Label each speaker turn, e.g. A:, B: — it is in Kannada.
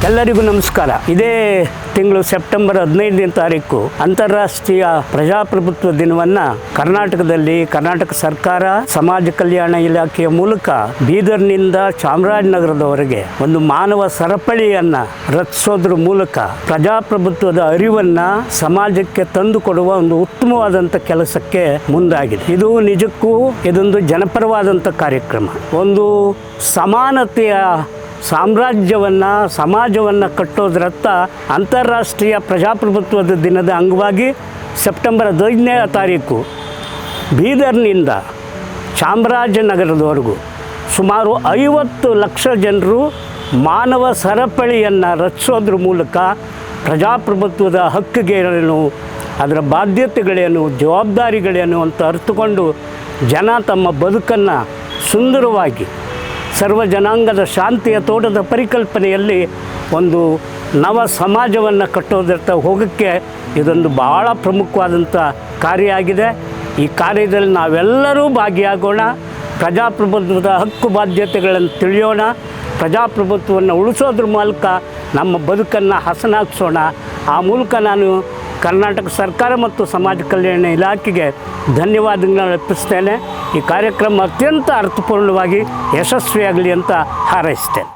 A: ಎಲ್ಲರಿಗೂ ನಮಸ್ಕಾರ. ಇದೇ ತಿಂಗಳು ಸೆಪ್ಟೆಂಬರ್ 15ನೇ ತಾರೀಕು ಅಂತಾರಾಷ್ಟ್ರೀಯ ಪ್ರಜಾಪ್ರಭುತ್ವ ದಿನವನ್ನು ಕರ್ನಾಟಕದಲ್ಲಿ ಕರ್ನಾಟಕ ಸರ್ಕಾರ ಸಮಾಜ ಕಲ್ಯಾಣ ಇಲಾಖೆಯ ಮೂಲಕ ಬೀದರ್ನಿಂದ ಚಾಮರಾಜನಗರದವರೆಗೆ ಒಂದು ಮಾನವ ಸರಪಳಿಯನ್ನು ರಚಿಸೋದ್ರ ಮೂಲಕ ಪ್ರಜಾಪ್ರಭುತ್ವದ ಅರಿವನ್ನು ಸಮಾಜಕ್ಕೆ ತಂದುಕೊಡುವ ಒಂದು ಉತ್ತಮವಾದಂಥ ಕೆಲಸಕ್ಕೆ ಮುಂದಾಗಿದೆ. ಇದು ನಿಜಕ್ಕೂ ಇದೊಂದು ಜನಪರವಾದಂಥ ಕಾರ್ಯಕ್ರಮ. ಒಂದು ಸಮಾನತೆಯ ಸಾಮ್ರಾಜ್ಯವನ್ನು ಸಮಾಜವನ್ನು ಕಟ್ಟೋದ್ರತ್ತ ಅಂತಾರಾಷ್ಟ್ರೀಯ ಪ್ರಜಾಪ್ರಭುತ್ವದ ದಿನದ ಅಂಗವಾಗಿ ಸೆಪ್ಟೆಂಬರ್ 15ನೇ ತಾರೀಕು ಬೀದರ್ನಿಂದ ಚಾಮರಾಜನಗರದವರೆಗೂ ಸುಮಾರು 50 ಲಕ್ಷ ಜನರು ಮಾನವ ಸರಪಳಿಯನ್ನು ರಚಿಸೋದ್ರ ಮೂಲಕ ಪ್ರಜಾಪ್ರಭುತ್ವದ ಹಕ್ಕುಗಳೇನು, ಅದರ ಬಾಧ್ಯತೆಗಳೇನು, ಜವಾಬ್ದಾರಿಗಳೇನು ಅಂತ ಅರ್ಥಕೊಂಡು ಜನ ತಮ್ಮ ಬದುಕನ್ನು ಸುಂದರವಾಗಿ ಸರ್ವ ಜನಾಂಗದ ಶಾಂತಿಯ ತೋಟದ ಪರಿಕಲ್ಪನೆಯಲ್ಲಿ ಒಂದು ನವ ಸಮಾಜವನ್ನು ಕಟ್ಟೋದರ್ಥ ಹೋಗೋಕ್ಕೆ ಇದೊಂದು ಭಾಳ ಪ್ರಮುಖವಾದಂಥ ಕಾರ್ಯ ಆಗಿದೆ. ಈ ಕಾರ್ಯದಲ್ಲಿ ನಾವೆಲ್ಲರೂ ಭಾಗಿಯಾಗೋಣ, ಪ್ರಜಾಪ್ರಭುತ್ವದ ಹಕ್ಕು ಬಾಧ್ಯತೆಗಳನ್ನು ತಿಳಿಯೋಣ, ಪ್ರಜಾಪ್ರಭುತ್ವವನ್ನು ಉಳಿಸೋದ್ರ ಮೂಲಕ ನಮ್ಮ ಬದುಕನ್ನು ಹಸನಾಗಿಸೋಣ. ಆ ಮೂಲಕ ನಾನು ಕರ್ನಾಟಕ ಸರ್ಕಾರ ಮತ್ತು ಸಮಾಜ ಕಲ್ಯಾಣ ಇಲಾಖೆಗೆ ಧನ್ಯವಾದಗಳನ್ನು ಅರ್ಪಿಸ್ತೇನೆ. ಈ ಕಾರ್ಯಕ್ರಮ ಅತ್ಯಂತ ಅರ್ಥಪೂರ್ಣವಾಗಿ ಯಶಸ್ವಿಯಾಗಲಿ ಅಂತ ಹಾರೈಸ್ತೇನೆ.